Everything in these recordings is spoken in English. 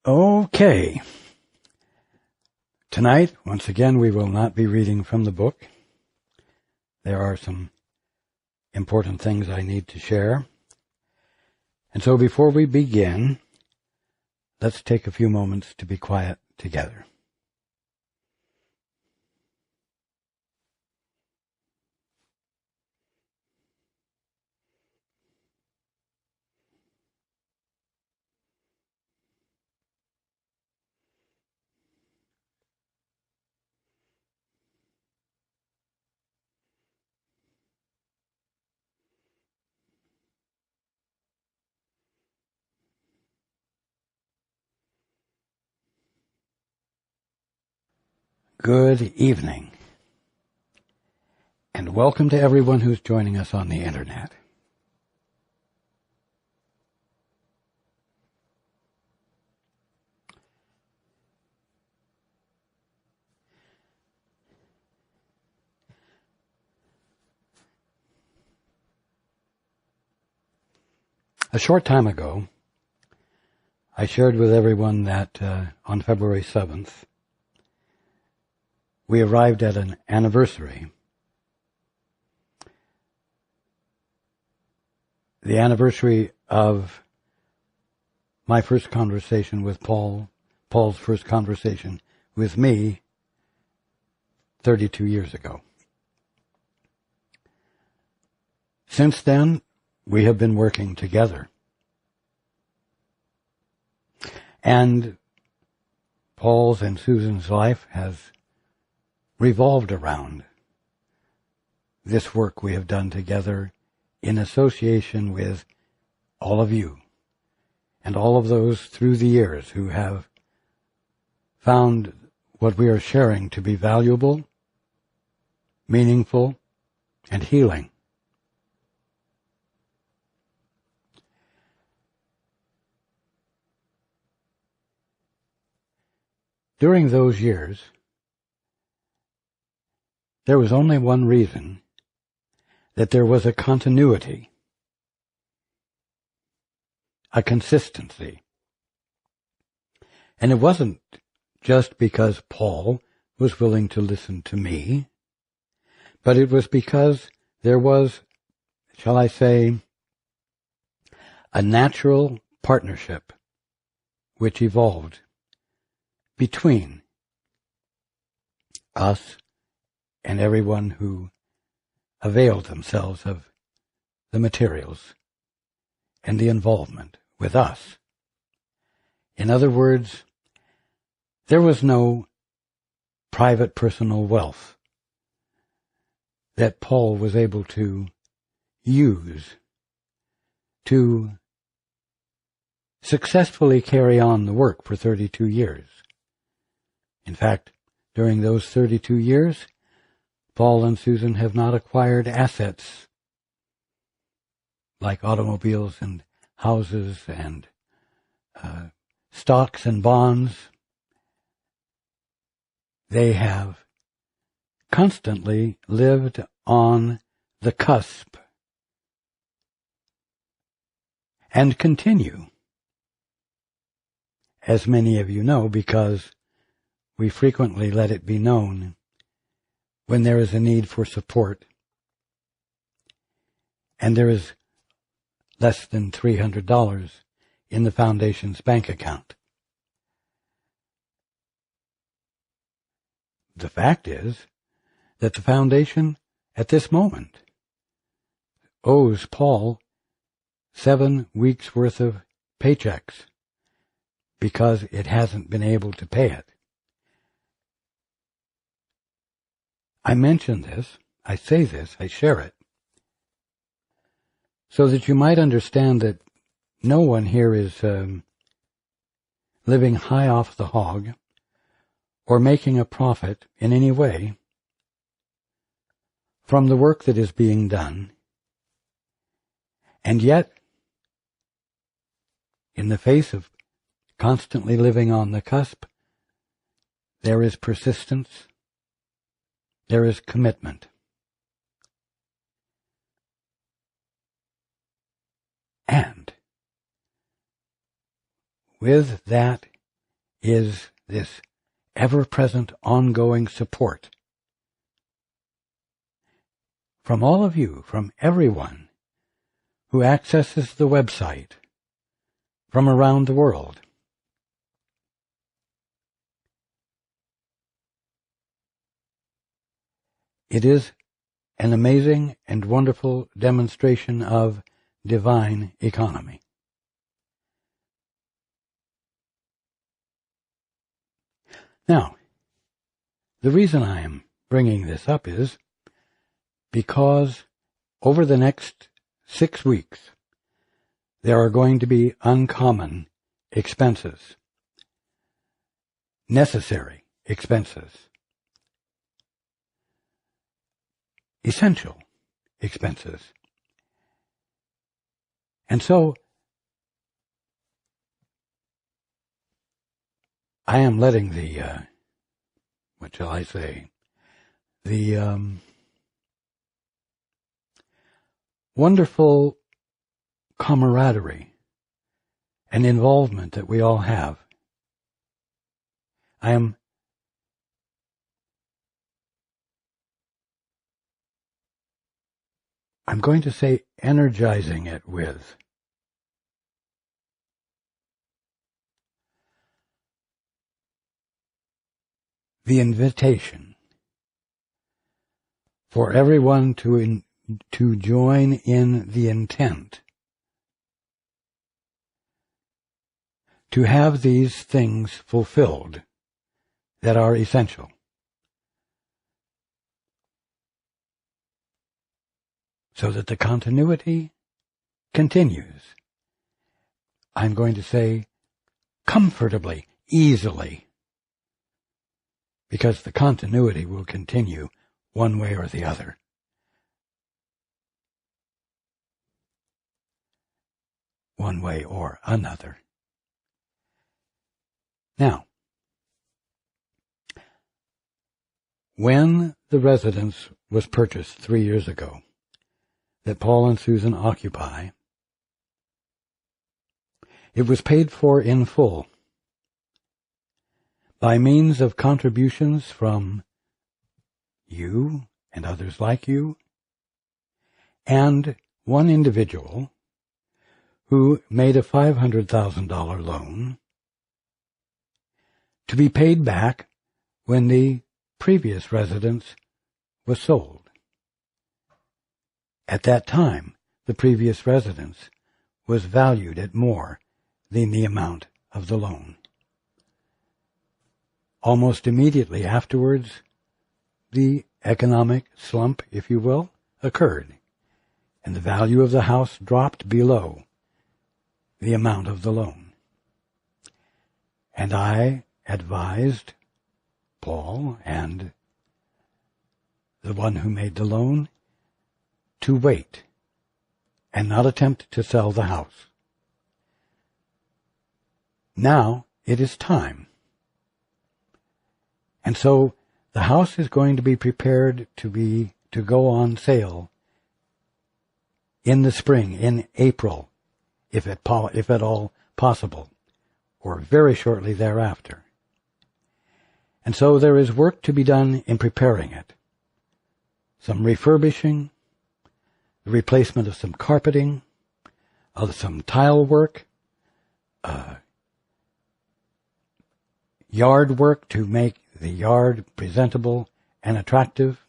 Okay. Tonight, once again, we will not be reading from the book. There are some important things I need to share. And so before we begin, let's take a few moments to be quiet together. Good evening, and welcome to everyone who's joining us on the Internet. A short time ago, I shared with everyone that on February 7th, we arrived at an anniversary. The anniversary of my first conversation with Paul's first conversation with me 32 years ago. Since then, we have been working together. And Paul's and Susan's life has revolved around this work we have done together in association with all of you and all of those through the years who have found what we are sharing to be valuable, meaningful, and healing. During those years, there was only one reason that there was a continuity, a consistency. And it wasn't just because Paul was willing to listen to me, but it was because there was, shall I say, a natural partnership which evolved between us and everyone who availed themselves of the materials and the involvement with us. In other words, there was no private personal wealth that Paul was able to use to successfully carry on the work for 32 years. In fact, during those 32 years, Paul and Susan have not acquired assets like automobiles and houses and stocks and bonds. They have constantly lived on the cusp and continue, as many of you know, because we frequently let it be known when there is a need for support, and there is less than $300 in the Foundation's bank account. The fact is that the Foundation, at this moment, owes Paul 7 weeks' worth of paychecks because it hasn't been able to pay it. I mention this, I say this, I share it, so that you might understand that no one here is living high off the hog or making a profit in any way from the work that is being done. And yet, in the face of constantly living on the cusp, there is persistence, there is commitment. And with that is this ever-present, ongoing support from all of you, from everyone who accesses the website from around the world. It is an amazing and wonderful demonstration of divine economy. Now, the reason I am bringing this up is because over the next 6 weeks, there are going to be uncommon expenses, necessary expenses, essential expenses. And so, I am letting the, what shall I say, the wonderful camaraderie and involvement that we all have. I'm going to say energizing it with the invitation for everyone to join in the intent to have these things fulfilled that are essential. So that the continuity continues. I'm going to say comfortably, easily, because the continuity will continue one way or the other. One way or another. Now, when the residence was purchased 3 years ago, that Paul and Susan occupy, it was paid for in full by means of contributions from you and others like you, and one individual who made a $500,000 loan to be paid back when the previous residence was sold. At that time, the previous residence was valued at more than the amount of the loan. Almost immediately afterwards, the economic slump, if you will, occurred, and the value of the house dropped below the amount of the loan. And I advised Paul and the one who made the loan to wait and not attempt to sell the house. Now it is time. And so the house is going to be prepared to go on sale in the spring, in April, if at all possible, or very shortly thereafter. And so there is work to be done in preparing it. Some refurbishing, the replacement of some carpeting, of some tile work, yard work to make the yard presentable and attractive.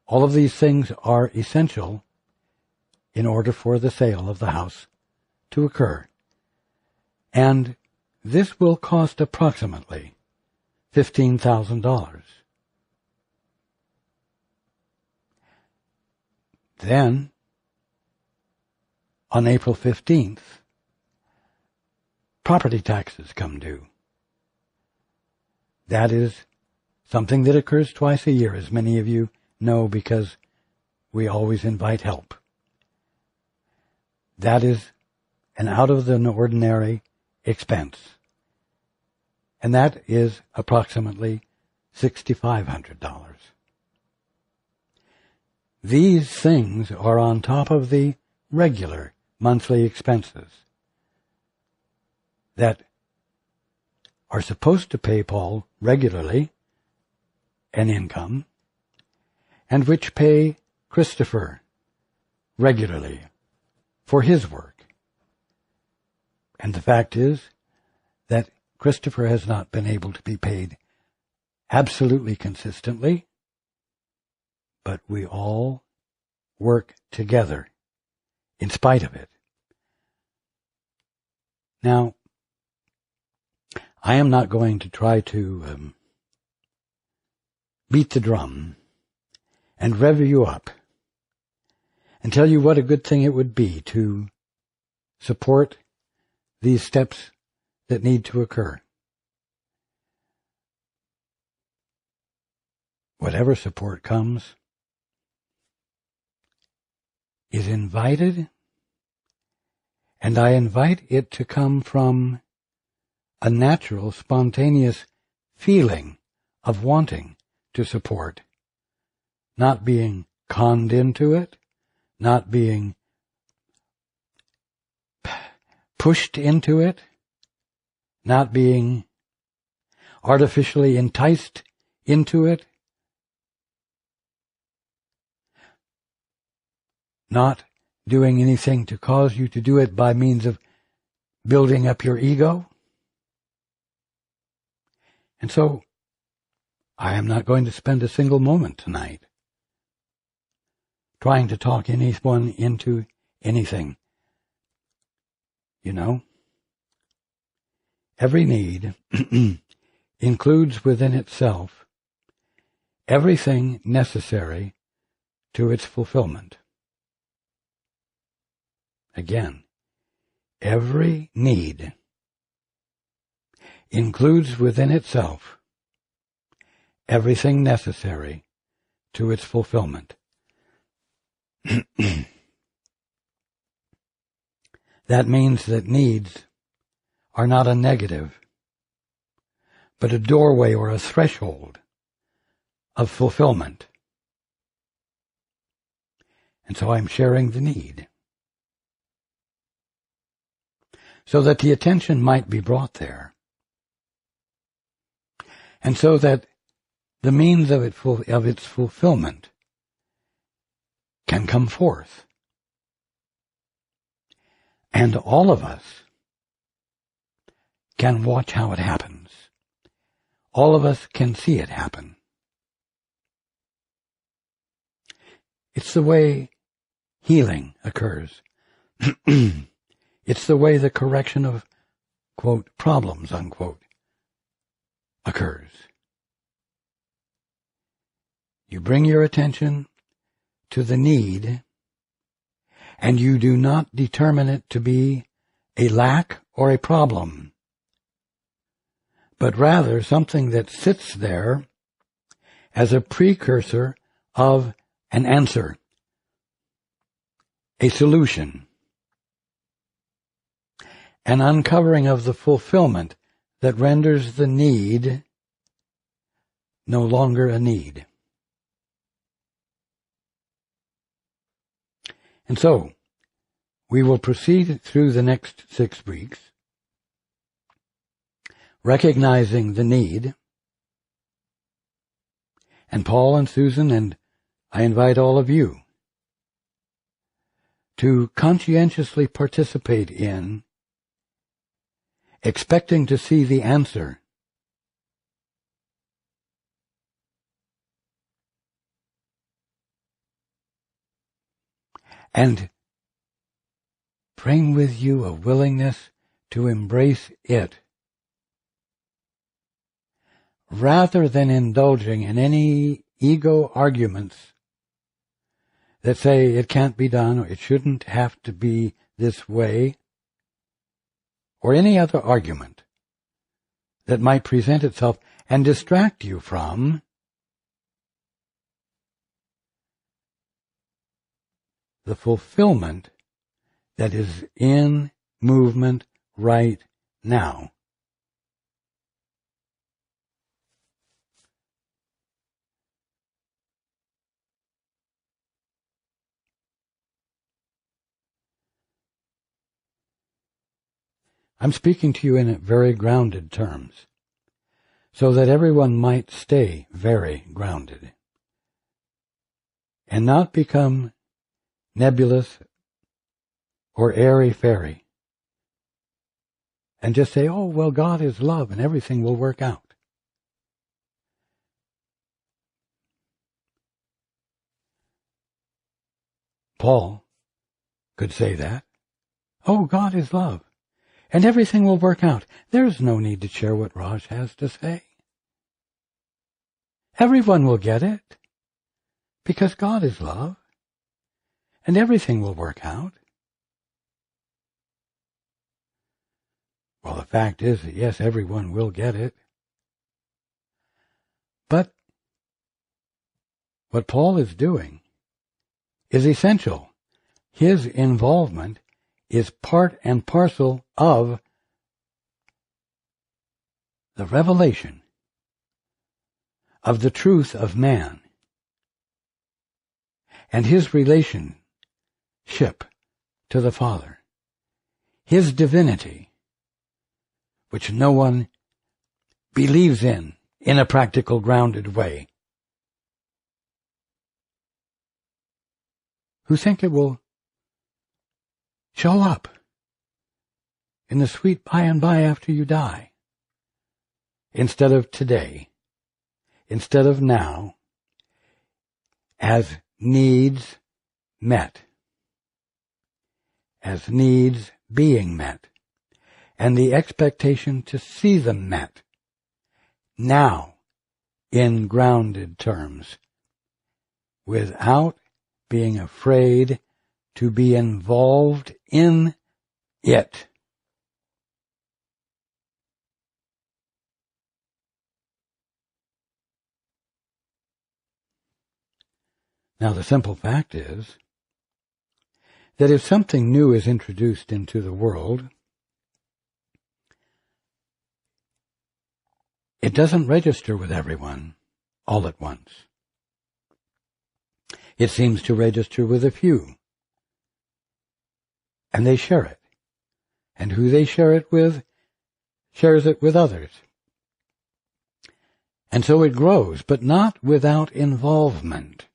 All of these things are essential in order for the sale of the house to occur. And this will cost approximately $15,000. Then, on April 15th, property taxes come due. That is something that occurs twice a year, as many of you know, because we always invite help. That is an out-of-the-ordinary expense. And that is approximately $6,500. These things are on top of the regular monthly expenses that are supposed to pay Paul regularly an income, and which pay Christopher regularly for his work. And the fact is that Christopher has not been able to be paid absolutely consistently, but we all work together in spite of it. Now, I am not going to try to beat the drum and rev you up and tell you what a good thing it would be to support these steps that need to occur. Whatever support comes is invited, and I invite it to come from a natural, spontaneous feeling of wanting to support, not being conned into it, not being pushed into it, not being artificially enticed into it, not doing anything to cause you to do it by means of building up your ego. And so, I am not going to spend a single moment tonight trying to talk anyone into anything. You know, every need includes within itself everything necessary to its fulfillment. Again, every need includes within itself everything necessary to its fulfillment. That means that needs are not a negative, but a doorway or a threshold of fulfillment. And so I'm sharing the need, so that the attention might be brought there, and so that the means of its fulfillment can come forth. And all of us can watch how it happens. All of us can see it happen. It's the way healing occurs. It's the way the correction of, quote, problems, unquote, occurs. You bring your attention to the need, and you do not determine it to be a lack or a problem, but rather something that sits there as a precursor of an answer, a solution, an uncovering of the fulfillment that renders the need no longer a need. And so, we will proceed through the next 6 weeks, recognizing the need, and Paul and Susan, and I invite all of you to conscientiously participate in expecting to see the answer and bring with you a willingness to embrace it, rather than indulging in any ego arguments that say it can't be done or it shouldn't have to be this way, or any other argument that might present itself and distract you from the fulfillment that is in movement right now. I'm speaking to you in very grounded terms. so that everyone might stay very grounded and not become nebulous or airy-fairy and just say, oh, well, God is love and everything will work out. Paul could say that. Oh, God is love and everything will work out. There's no need to share what Raj has to say. Everyone will get it because God is love and everything will work out. Well, the fact is that, yes, everyone will get it. But what Paul is doing is essential. His involvement is part and parcel of the revelation of the truth of man and his relationship to the Father, his divinity, which no one believes in a practical, grounded way, who think it will show up in the sweet by and by after you die, instead of today, instead of now, as needs met, as needs being met, and the expectation to see them met, now, in grounded terms, without being afraid to be involved in it. Now, the simple fact is that if something new is introduced into the world, it doesn't register with everyone all at once. It seems to register with a few, and they share it. And who they share it with, shares it with others. And so it grows, but not without involvement.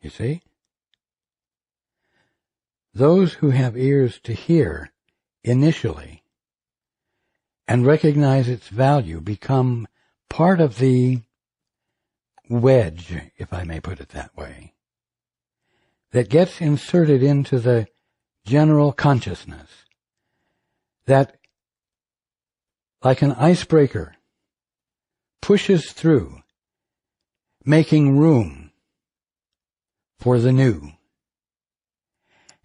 You see? Those who have ears to hear initially and recognize its value become part of the wedge, if I may put it that way, that gets inserted into the general consciousness, that, like an icebreaker, pushes through, making room for the new.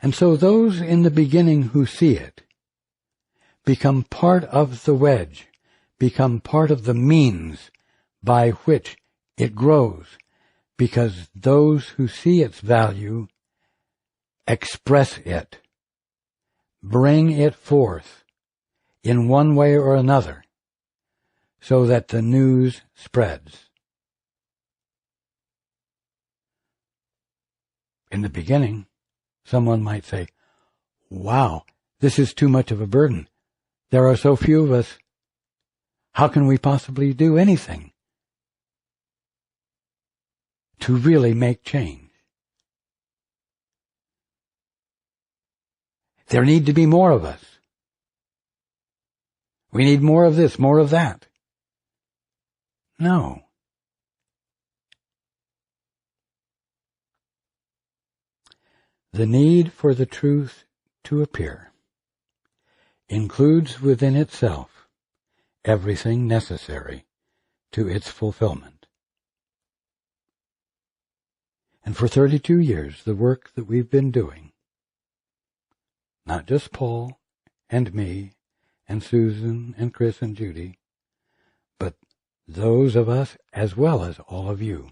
And so those in the beginning who see it become part of the wedge, become part of the means by which it grows, because those who see its value express it, bring it forth in one way or another, so that the news spreads. In the beginning, someone might say, wow, this is too much of a burden. There are so few of us. How can we possibly do anything to really make change? There need to be more of us. We need more of this, more of that. No. The need for the truth to appear includes within itself everything necessary to its fulfillment. And for 32 years, the work that we've been doing, not just Paul and me and Susan and Chris and Judy, but those of us as well as all of you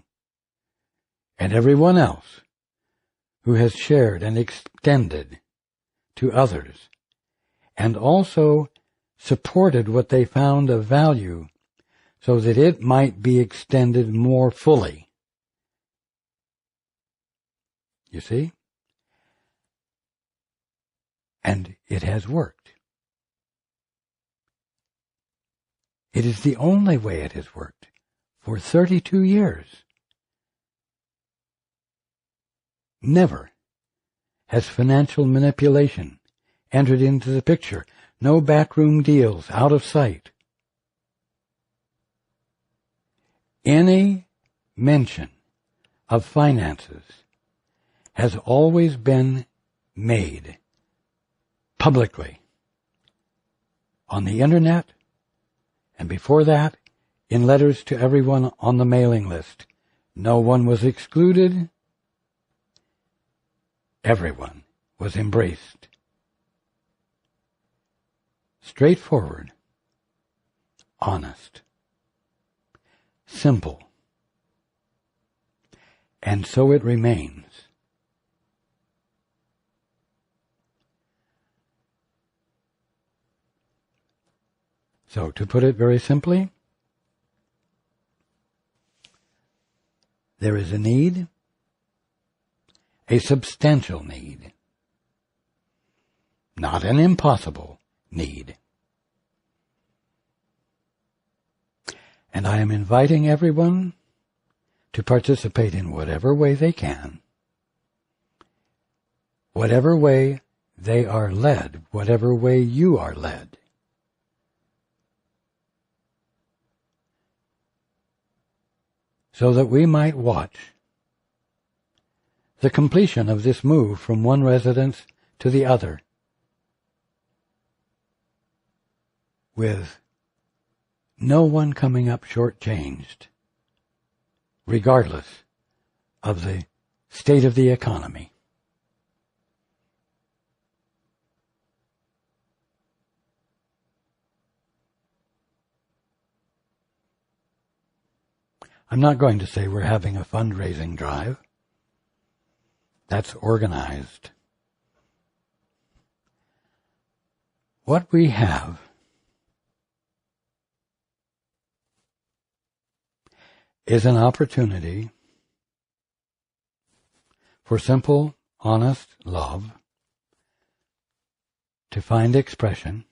and everyone else who has shared and extended to others and also supported what they found of value so that it might be extended more fully. You see? And it has worked. It is the only way it has worked for 32 years. Never has financial manipulation entered into the picture. No backroom deals, out of sight. Any mention of finances has always been made publicly on the internet, and before that, in letters to everyone on the mailing list. No one was excluded. Everyone was embraced. Straightforward, honest, simple, and so it remains. So, to put it very simply, there is a need, a substantial need, not an impossible need. And I am inviting everyone to participate in whatever way they can, whatever way they are led, whatever way you are led. So that we might watch the completion of this move from one residence to the other with no one coming up shortchanged, regardless of the state of the economy. I'm not going to say we're having a fundraising drive. That's organized. What we have is an opportunity for simple, honest love to find expression,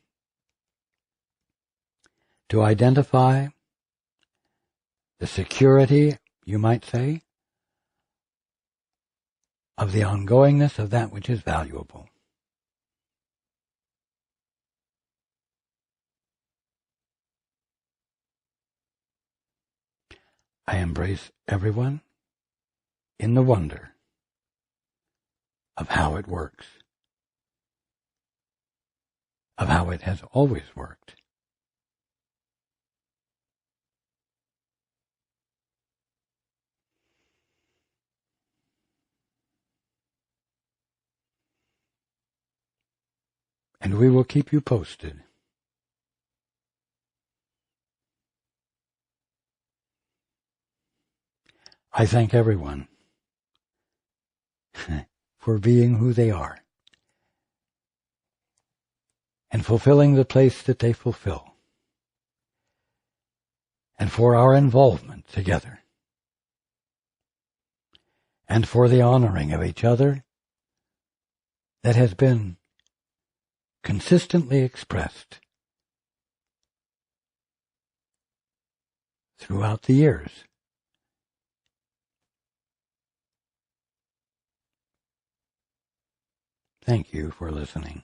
to identify the security, you might say, of the ongoingness of that which is valuable. I embrace everyone in the wonder of how it works, of how it has always worked. And we will keep you posted. I thank everyone for being who they are and fulfilling the place that they fulfill, and for our involvement together, and for the honoring of each other that has been consistently expressed throughout the years. Thank you for listening.